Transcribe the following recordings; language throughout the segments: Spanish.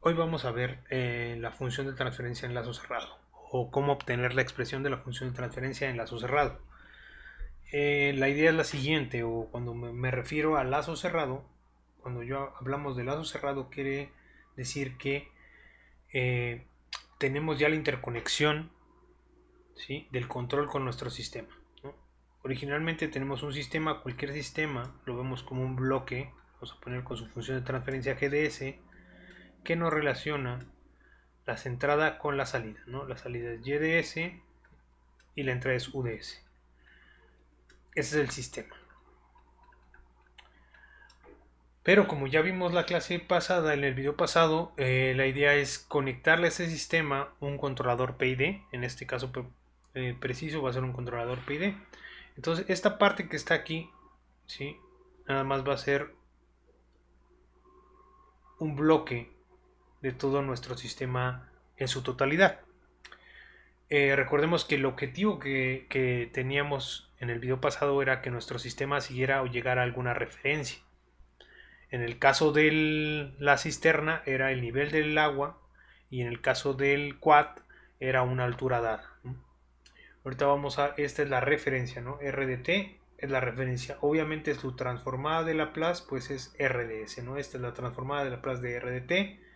Hoy vamos a ver la función de transferencia en lazo cerrado o cómo obtener la expresión de la función de transferencia en lazo cerrado. La idea es la siguiente, o cuando me refiero a lazo cerrado, cuando yo hablamos de lazo cerrado quiere decir que eh, tenemos ya la interconexión, ¿sí?, del control con nuestro sistema, ¿no? Originalmente tenemos un sistema, cualquier sistema lo vemos como un bloque, vamos a poner con su función de transferencia GDS, que nos relaciona la entrada con la salida, ¿no? La salida es YDS y la entrada es UDS. Ese es el sistema. Pero como ya vimos la clase pasada, en el video pasado, la idea es conectarle a ese sistema un controlador PID. En este caso preciso va a ser un controlador PID. Entonces esta parte que está aquí, ¿sí?, nada más va a ser un bloque de todo nuestro sistema en su totalidad. Recordemos que el objetivo que teníamos en el video pasado era que nuestro sistema siguiera o llegara a alguna referencia. En el caso de la cisterna era el nivel del agua y en el caso del quad era una altura dada, ¿no? Ahorita vamos a, esta es la referencia, ¿no? RDT es la referencia. Obviamente su transformada de Laplace pues es RDS, ¿no? Esta es la transformada de Laplace de RDT.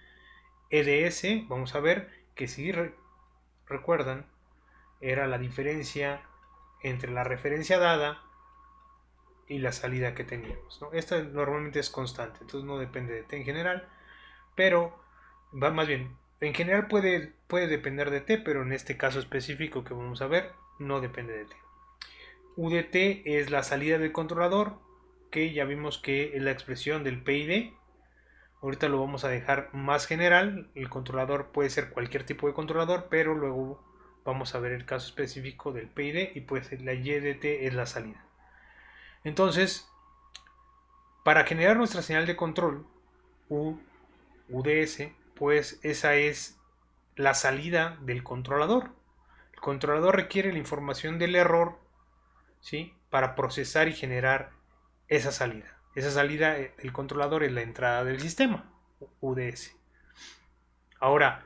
EDS, vamos a ver que si recuerdan, era la diferencia entre la referencia dada y la salida que teníamos, ¿no? Esta normalmente es constante, entonces no depende de t en general, pero va más bien, en general puede depender de t, pero en este caso específico que vamos a ver, no depende de t. UDT es la salida del controlador, que ya vimos que es la expresión del PID. Ahorita lo vamos a dejar más general. El controlador puede ser cualquier tipo de controlador, pero luego vamos a ver el caso específico del PID y pues la YDT es la salida. Entonces, para generar nuestra señal de control, UDS, pues esa es la salida del controlador. El controlador requiere la información del error, ¿sí?, para procesar y generar esa salida. Esa salida del controlador es la entrada del sistema, UDS. Ahora,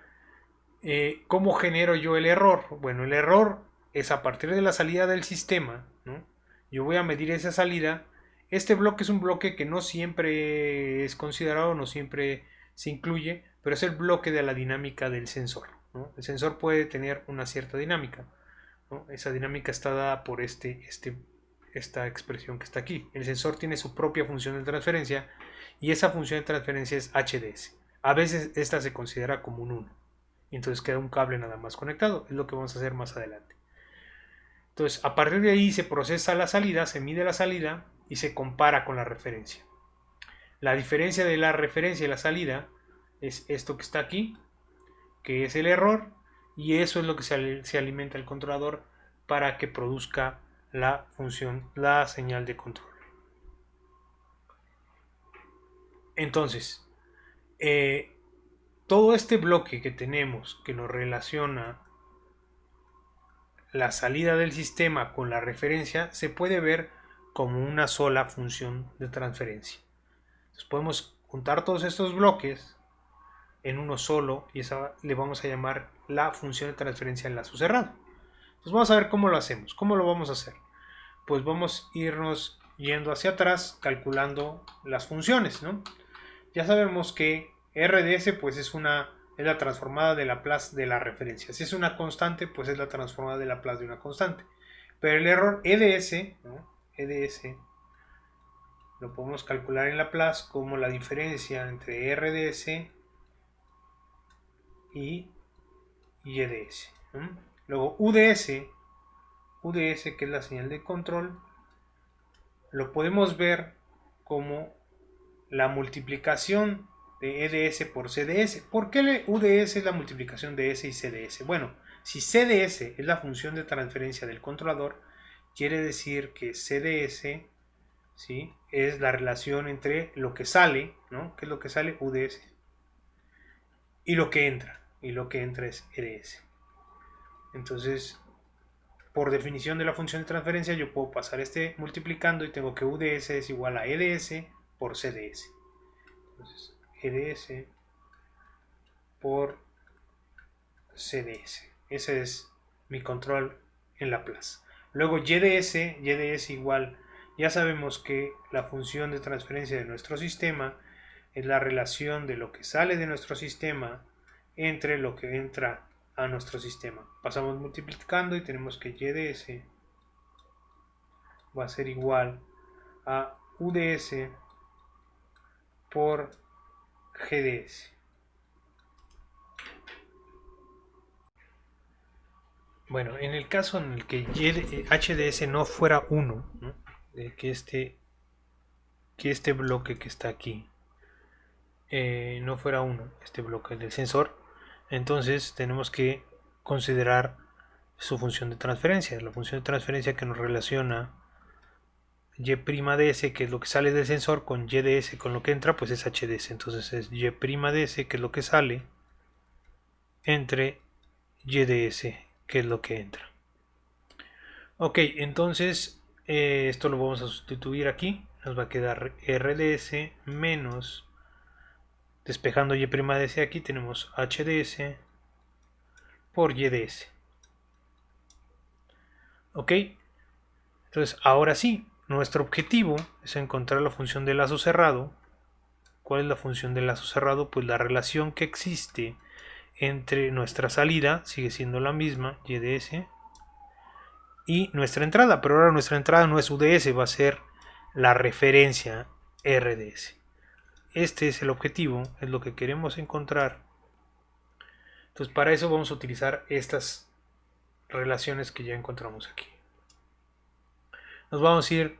¿cómo genero yo el error? Bueno, el error es a partir de la salida del sistema, ¿no? Yo voy a medir esa salida. Este bloque es un bloque que no siempre es considerado, no siempre se incluye, pero es el bloque de la dinámica del sensor, ¿no? El sensor puede tener una cierta dinámica, ¿no? Esa dinámica está dada por esta expresión que está aquí. El sensor tiene su propia función de transferencia y esa función de transferencia es HDS. A veces esta se considera como un 1 y entonces queda un cable nada más conectado. Es lo que vamos a hacer más adelante. Entonces, a partir de ahí se procesa la salida, se mide la salida y se compara con la referencia. La diferencia de la referencia y la salida es esto que está aquí, que es el error, y eso es lo que se alimenta el controlador para que produzca la función, la señal de control. Entonces, todo este bloque que tenemos que nos relaciona la salida del sistema con la referencia se puede ver como una sola función de transferencia. Entonces podemos juntar todos estos bloques en uno solo y esa le vamos a llamar la función de transferencia en lazo cerrado. Entonces vamos a ver cómo lo hacemos. ¿Cómo lo vamos a hacer? Pues vamos a irnos yendo hacia atrás calculando las funciones, ¿no? Ya sabemos que RDS pues es la transformada de Laplace de la referencia. Si es una constante, pues es la transformada de Laplace de una constante. Pero el error EDS, ¿no?, EDS lo podemos calcular en Laplace como la diferencia entre RDS y EDS, ¿no? Luego UDS, que es la señal de control, lo podemos ver como la multiplicación de EDS por CDS. ¿Por qué UDS es la multiplicación de S y CDS? Bueno, si CDS es la función de transferencia del controlador, quiere decir que CDS, ¿sí?, es la relación entre lo que sale, ¿no? ¿Qué es lo que sale? UDS. Y lo que entra. Y lo que entra es EDS. Entonces, por definición de la función de transferencia, yo puedo pasar multiplicando y tengo que UDS es igual a EDS por CDS. Entonces, EDS por CDS. Ese es mi control en Laplace. Luego YDS igual, ya sabemos que la función de transferencia de nuestro sistema es la relación de lo que sale de nuestro sistema entre lo que entra a nuestro sistema. Pasamos multiplicando y tenemos que YDS va a ser igual a UDS por GDS. Bueno, en el caso en el que HDS no fuera 1, ¿no? que este bloque que está aquí no fuera 1, este bloque del sensor, entonces tenemos que considerar su función de transferencia. La función de transferencia que nos relaciona Y'Ds, que es lo que sale del sensor, con YDS, con lo que entra, pues es HDS. Entonces es Y'Ds, que es lo que sale, entre YDS, que es lo que entra. Ok, entonces esto lo vamos a sustituir aquí. Nos va a quedar RDS menos, despejando Y'Ds aquí, tenemos HDS por YDS. Ok, entonces ahora sí, nuestro objetivo es encontrar la función de lazo cerrado. ¿Cuál es la función de lazo cerrado? Pues la relación que existe entre nuestra salida, sigue siendo la misma, YDS, y nuestra entrada, pero ahora nuestra entrada no es UDS, va a ser la referencia RDS. Este es el objetivo, es lo que queremos encontrar. Entonces para eso vamos a utilizar estas relaciones que ya encontramos aquí. Nos vamos a ir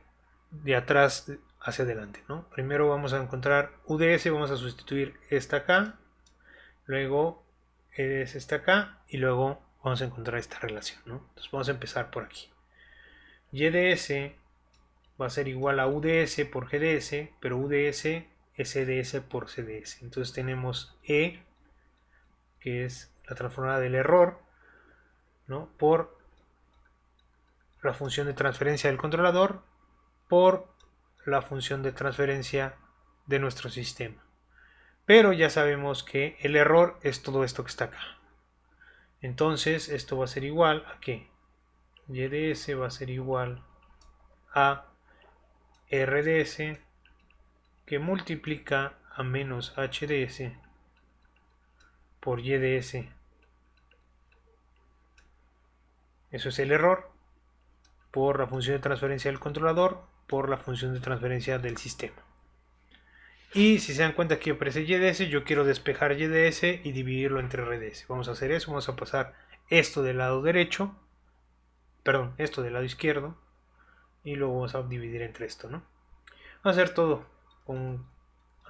de atrás hacia adelante, ¿no? Primero vamos a encontrar UDS, vamos a sustituir esta acá, luego EDS está acá y luego vamos a encontrar esta relación, ¿no? Entonces vamos a empezar por aquí. YDS va a ser igual a UDS por GDS, pero UDS es EDS por CDS. Entonces tenemos E, que es la transformada del error, ¿no? Por la función de transferencia del controlador, por la función de transferencia de nuestro sistema. Pero ya sabemos que el error es todo esto que está acá. Entonces esto va a ser igual a ¿qué? YDS va a ser igual a RDS, que multiplica a menos HDS por YDS. Eso es el error por la función de transferencia del controlador por la función de transferencia del sistema. Y si se dan cuenta que aparece YDS, yo quiero despejar YDS y dividirlo entre RDS. Vamos a hacer eso, vamos a pasar esto del lado derecho, perdón, esto del lado izquierdo, y luego vamos a dividir entre esto, ¿no? Vamos a hacer todo con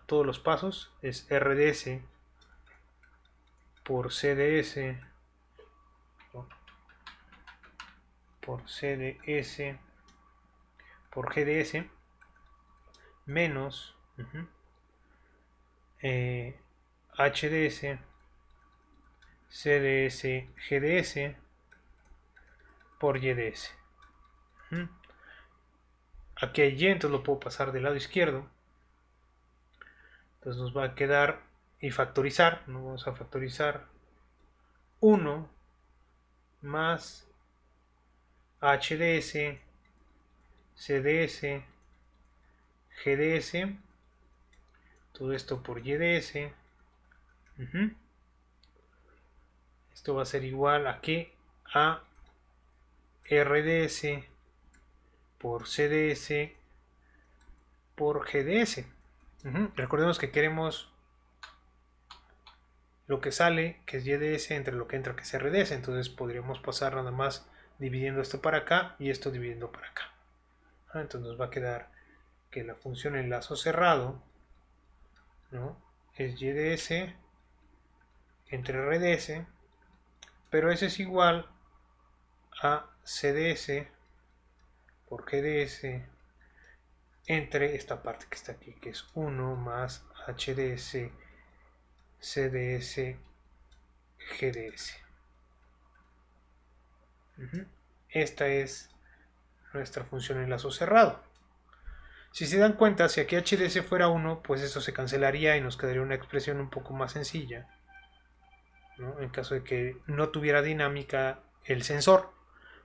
todos los pasos. Es RDS por CDS por CDS por GDS menos HDS CDS GDS por YDS. Aquí hay Y, entonces lo puedo pasar del lado izquierdo. Entonces nos va a quedar y factorizar, ¿no? Vamos a factorizar 1 más HDS CDS GDS, todo esto por YDS. Esto va a ser igual a ¿qué? A RDS por CDS por GDS. Recordemos que queremos lo que sale, que es YDS, entre lo que entra, que es RDS. Entonces podríamos pasar nada más dividiendo esto para acá y esto dividiendo para acá. Entonces nos va a quedar que la función enlazo cerrado, ¿no? Es YDS entre RDS, pero ese es igual a CDS por GDS entre esta parte que está aquí, que es 1 más HDS CDS GDS. Esta es nuestra función enlazo cerrado. Si se dan cuenta, si aquí HDS fuera 1, pues eso se cancelaría y nos quedaría una expresión un poco más sencilla, ¿no? En caso de que no tuviera dinámica el sensor,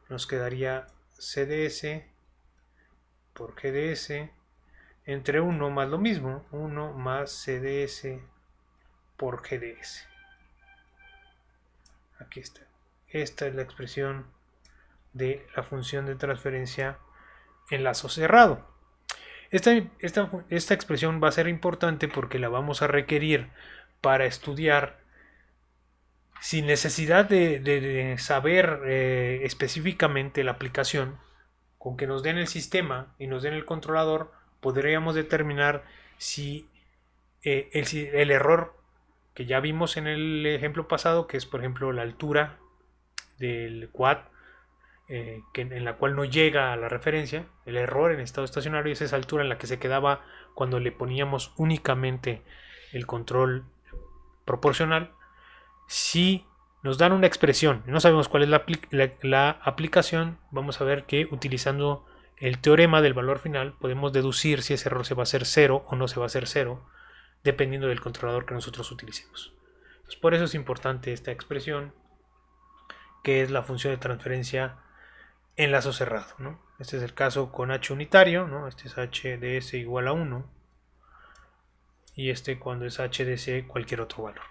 nos quedaría CDS por GDS entre 1 más lo mismo, 1 más CDS por GDS. Aquí está. Esta es la expresión de la función de transferencia en lazo cerrado. Esta expresión va a ser importante porque la vamos a requerir para estudiar sin necesidad de saber específicamente la aplicación. Con que nos den el sistema y nos den el controlador, podríamos determinar si el error que ya vimos en el ejemplo pasado, que es por ejemplo la altura del quad, en la cual no llega a la referencia, el error en estado estacionario es esa altura en la que se quedaba cuando le poníamos únicamente el control proporcional. Si nos dan una expresión y no sabemos cuál es la aplicación, vamos a ver que utilizando el teorema del valor final podemos deducir si ese error se va a hacer 0 o no se va a hacer 0, dependiendo del controlador que nosotros utilicemos. Entonces, por eso es importante esta expresión, que es la función de transferencia en lazo cerrado, ¿no? Este es el caso con h unitario, ¿no? Este es h de s igual a 1, y este cuando es h de c cualquier otro valor.